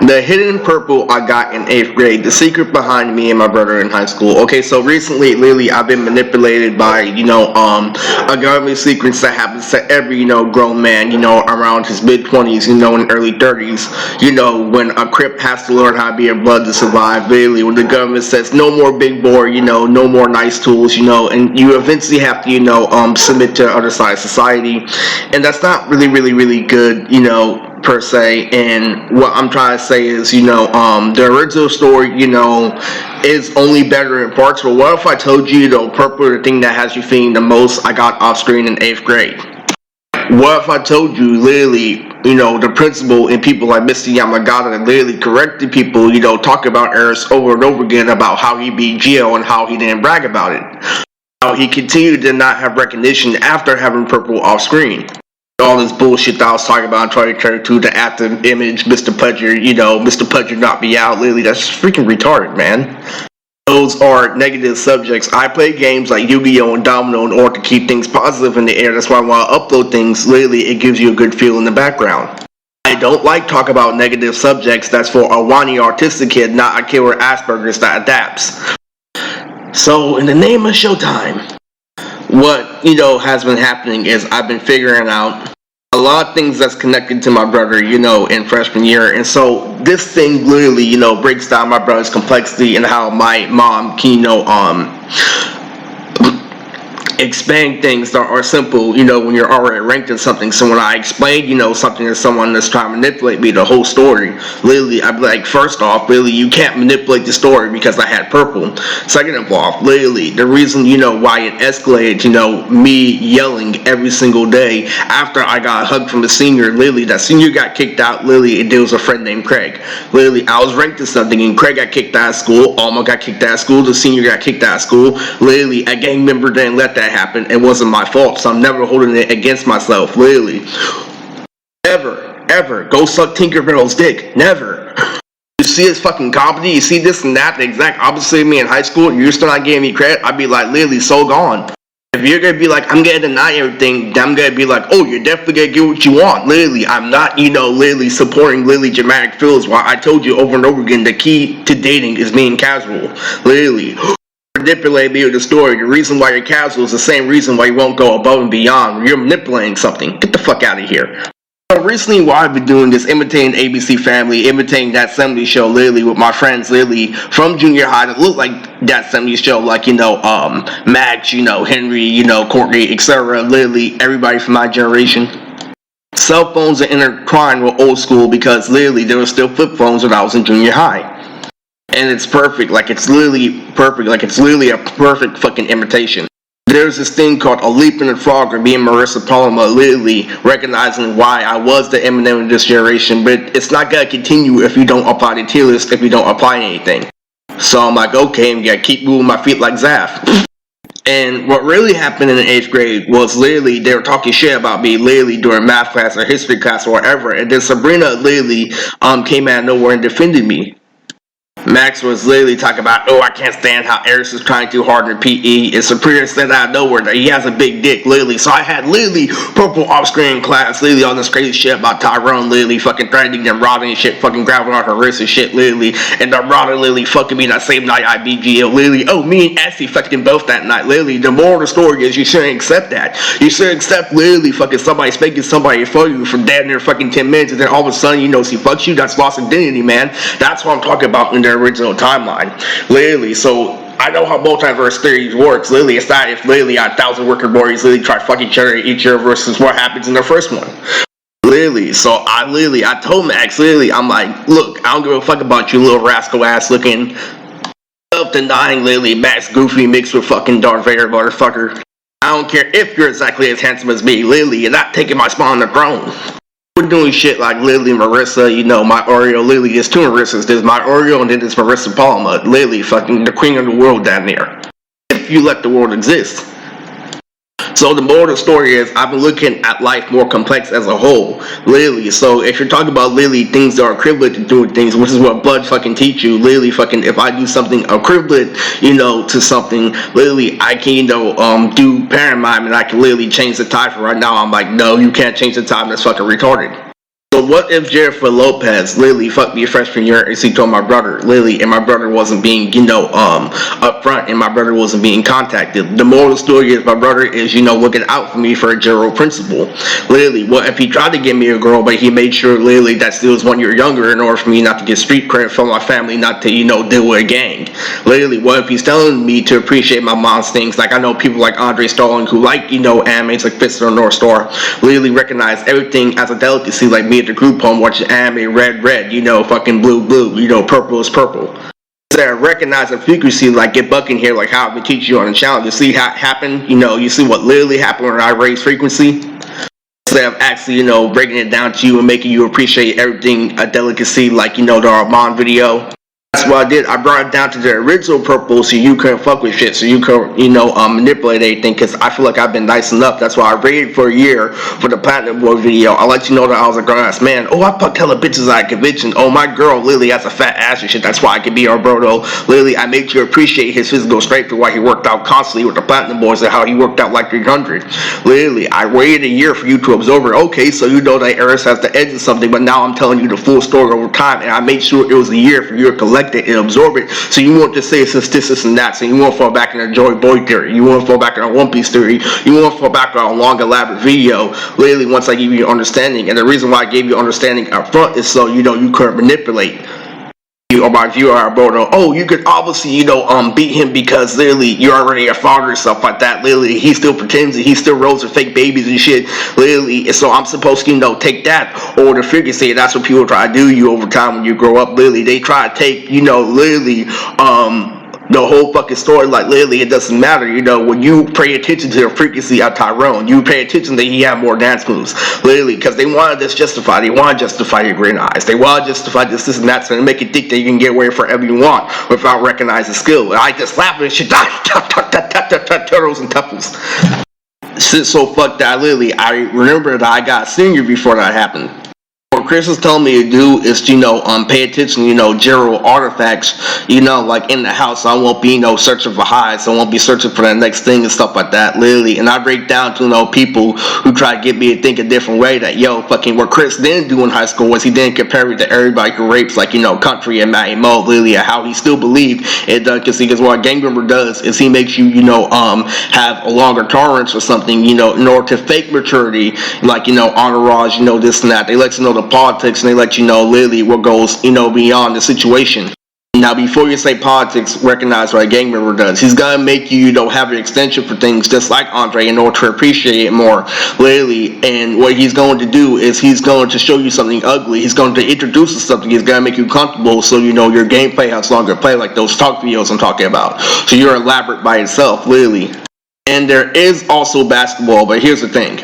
The hidden purple I got in 8th grade, the secret behind me and my brother in high school. Okay, so recently, lately, I've been manipulated by, a government secrets that happens to every, grown man, around his mid-20s, and early 30s. When a Crip has to learn how to be a blood to survive, lately, when the government says no more big boy, no more nice tools, and you eventually have to, submit to the other side of society. And that's not really, really, really good, per se. And what I'm trying to say is, the original story, is only better in parts. But what if I told you, purple, the thing that has you feeling the most, I got off screen in 8th grade? What if I told you, literally, the principal and people like Mr. Yamagata that literally corrected people, talk about Eris over and over again about how he beat Geo and how he didn't brag about it. How he continued to not have recognition after having purple off screen. All this bullshit that I was talking about, trying to turn to the active image, Mr. Pudger, Mr. Pudger not be out, literally, that's freaking retarded, man. Those are negative subjects. I play games like Yu-Gi-Oh! And Domino in order to keep things positive in the air. That's why when I upload things, literally, it gives you a good feel in the background. I don't like talk about negative subjects. That's for a whiny autistic kid, not a kid with Asperger's that adapts. So, in the name of Showtime, what has been happening is I've been figuring out a lot of things that's connected to my brother, in freshman year. And so this thing literally, breaks down my brother's complexity and how my mom can, expand things that are simple, when you're already ranked in something. So when I explain, something to someone that's trying to manipulate me, the whole story, literally, I'd be like, first off, really, you can't manipulate the story because I had purple. Second of all, literally, the reason, why it escalated, me yelling every single day after I got a hug from a senior, literally, that senior got kicked out, literally, and there was a friend named Craig. Literally, I was ranked in something, and Craig got kicked out of school, Alma got kicked out of school, the senior got kicked out of school. Literally, a gang member didn't let that happen. It wasn't my fault, so I'm never holding it against myself. Literally, ever go suck Tinkerbell's dick. Never. You see his fucking comedy, you see this and that, the exact opposite of me in high school, you're still not giving me credit. I'd be like, literally, so gone. If you're gonna be like, I'm gonna deny everything, then I'm gonna be like, oh, you're definitely gonna get what you want. Literally, I'm not, literally supporting literally dramatic feels. While I told you over and over again, the key to dating is being casual. Literally. Manipulate me with the story. The reason why you're casual is the same reason why you won't go above and beyond. You're manipulating something. Get the fuck out of here. So recently, what I've been doing is imitating ABC Family, imitating That 70s Show, literally, with my friends, literally, from junior high that look like That 70s Show, like, Max, Henry, Courtney, etc., literally, everybody from my generation. Cell phones are intertwined with old school because, literally, there were still flip phones when I was in junior high. And it's perfect, like it's literally perfect, like it's literally a perfect fucking imitation. There's this thing called A Leap in the Frog, or me and Marissa Palmer literally recognizing why I was the Eminem of this generation, but it's not gonna continue if you don't apply the tier list, if you don't apply anything. So I'm like, okay, I'm gonna keep moving my feet like Zaf. And what really happened in the 8th grade was literally they were talking shit about me literally during math class or history class or whatever, and then Sabrina literally came out of nowhere and defended me. Max was literally talking about, oh, I can't stand how Eris is trying too hard in PE. And Superior said out of nowhere that he has a big dick, literally. So I had literally purple off-screen class, literally all this crazy shit about Tyrone, literally fucking threatening them, robbing and shit, fucking grabbing on her wrist and shit, literally. And the Rada literally fucking me that same night I beat Gio, literally. Oh, me and Essie fucking both that night, literally. The moral of the story is you shouldn't accept that. You shouldn't accept literally fucking somebody spanking somebody for you for damn near fucking 10 minutes, and then all of a sudden, she fucks you. That's lost identity, man. That's what I'm talking about in the original timeline, literally. So I know how multiverse theory works. Literally, it's not if literally 1,000 worker bodies literally try to fuck each other each year versus what happens in the first one. Literally, so I told Max, literally, I'm like, look, I don't give a fuck about you little rascal ass looking, self-denying, literally, Max Goofy mixed with fucking Darth Vader motherfucker. I don't care if you're exactly as handsome as me, literally, you're not taking my spot on the throne. We're doing shit like literally Marissa, my Oreo, literally, there's two Marissas. There's my Oreo and then there's Marissa Palmer, literally fucking the queen of the world down there. If you let the world exist. So the moral of the story is I've been looking at life more complex as a whole, literally. So if you're talking about literally things that are equivalent to doing things, which is what blood fucking teach you, literally fucking if I do something equivalent, to something, literally I can, do pantomime and I can literally change the tide for right now. I'm like, no, you can't change the tide, that's fucking retarded. So what if Jennifer Lopez literally fucked me a freshman year and she told my brother, literally, and my brother wasn't being, upfront, and my brother wasn't being contacted? The moral of the story is my brother is, looking out for me for a general principle. Literally, what if he tried to get me a girl, but he made sure, literally, that still was 1 year younger in order for me not to get street credit from my family, not to, deal with a gang? Literally, what if he's telling me to appreciate my mom's things? Like, I know people like Andre Starling who like, animes like Fist of the North Star, literally recognize everything as a delicacy, like me at the group home watching anime, red, fucking blue, purple is purple. So I recognize the frequency, like get buck in here, like how I've been teaching you on the channel. You see how it happened, you see what literally happened when I raise frequency? Instead of actually, breaking it down to you and making you appreciate everything a delicacy, like, the Armand video. That's what I did. I brought it down to the original purple so you couldn't fuck with shit, so you could, manipulate anything, because I feel like I've been nice enough. That's why I waited for a year for the Platinum Boy video. I let you know that I was a grown-ass man. Oh, I fucked hella bitches at convention. Oh, my girl Lily has a fat ass and shit. That's why I could be our bro, though. Lily, I made you appreciate his physical strength and why he worked out constantly with the Platinum Boys and how he worked out like 300. Lily, I waited a year for you to absorb it. Okay, so you know that Eris has the edge of something, but now I'm telling you the full story over time, and I made sure it was a year for you to collect it and absorb it, so you won't just say it's this and that, so you won't fall back in a Joy Boy theory, you won't fall back in a One Piece theory, you won't fall back on a long elaborate video, literally once I give you understanding. And the reason why I gave you understanding up front is so you couldn't manipulate or my viewer or bro. Oh, you could obviously, beat him because literally you're already a father and stuff like that. Literally, he still pretends that he still rolls with fake babies and shit. Literally, so I'm supposed to, take that over the figure. Say that's what people try to do you over time when you grow up. Literally, they try to take, literally, the whole fucking story, like literally it doesn't matter, when you pay attention to the frequency of Tyrone, you pay attention that he had more dance moves, literally, because they want to justify your green eyes, they want to justify this and that, so they make you think that you can get away wherever you want without recognizing skill. And I just laugh and shit, turtles and tuffles. Shit so fucked that I remember that I got a senior before that happened. What Chris is telling me to do is, pay attention, general artifacts, like in the house. I won't be, searching for highs. I won't be searching for that next thing and stuff like that, literally. And I break down to, people who try to get me to think a different way that, fucking what Chris didn't do in high school was he didn't compare me to everybody who rapes, like, Country and Matty Mo, literally, how he still believed it does, because what a gang member does is he makes you, have a longer tolerance or something, in order to fake maturity, like, entourage, this and that. They let you know the politics, and they let you know literally what goes, beyond the situation. Now, before you say politics, recognize what a gang member does. He's gonna make you, have an extension for things just like Andre in order to appreciate it more, literally. And what he's going to do is he's going to show you something ugly. He's going to introduce you to something. He's gonna make you comfortable, so your gameplay has longer play, like those talk videos I'm talking about. So you're elaborate by itself, literally. And there is also basketball, but here's the thing.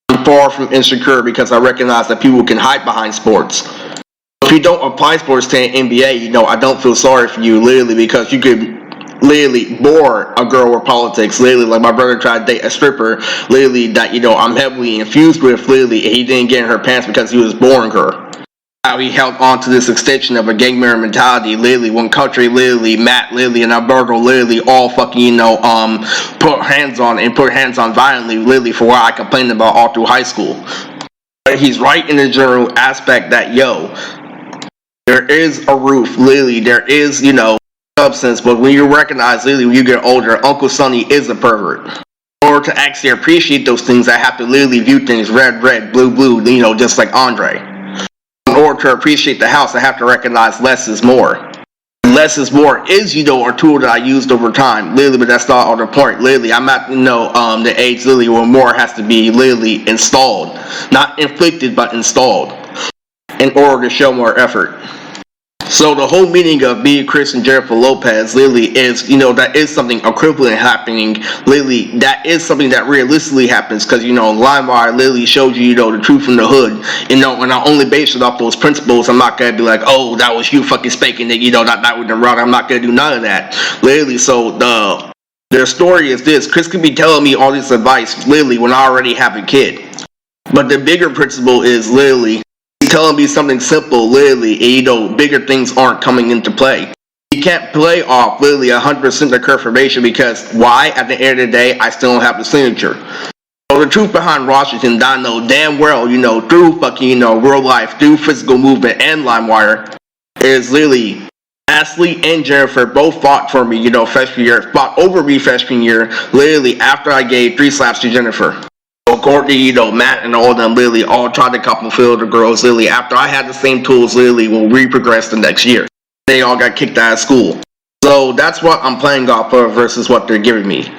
I'm far from insecure because I recognize that people can hide behind sports. If you don't apply sports to an NBA, I don't feel sorry for you, literally, because you could literally bore a girl with politics, literally, like my brother tried to date a stripper, literally, that, I'm heavily infused with, literally, he didn't get in her pants because he was boring her. How he held on to this extension of a gang member mentality, literally, when Country, literally, Matt, literally, and Alberto, literally, all fucking, put hands on violently, literally, for what I complained about all through high school. But he's right in the general aspect that, there is a roof, literally, there is, substance, but when you recognize, literally, when you get older, Uncle Sonny is a pervert. In order to actually appreciate those things, I have to literally view things red, blue, just like Andre. In order to appreciate the house, I have to recognize less is more. Less is more is, a tool that I used over time, literally, but that's not on the point, literally. I'm at, the age, literally, where more has to be, literally, installed. Not inflicted, but installed. In order to show more effort. So the whole meaning of being Chris and Jennifer Lopez, literally, is, that is something equivalent happening, literally, that is something that realistically happens, because, LimeWire literally showed you, the truth from the hood, and I only base it off those principles. I'm not gonna be like, oh, that was you fucking spanking it, that with the rod. I'm not gonna do none of that, literally. So their story is this: Chris could be telling me all this advice, literally, when I already have a kid, but the bigger principle is, literally, telling me something simple, literally, and bigger things aren't coming into play. You can't play off, literally, 100% of confirmation, because why? At the end of the day, I still don't have the signature. So the truth behind Washington, that I know damn well, through fucking, real life, through physical movement and LimeWire, is literally Ashley and Jennifer both fought for me, freshman year, fought over me freshman year, literally after I gave 3 slaps to Jennifer. So Courtney, Matt and all of them literally all tried to couple fill the girls literally after I had the same tools literally when we progressed the next year. They all got kicked out of school. So that's what I'm playing off of versus what they're giving me.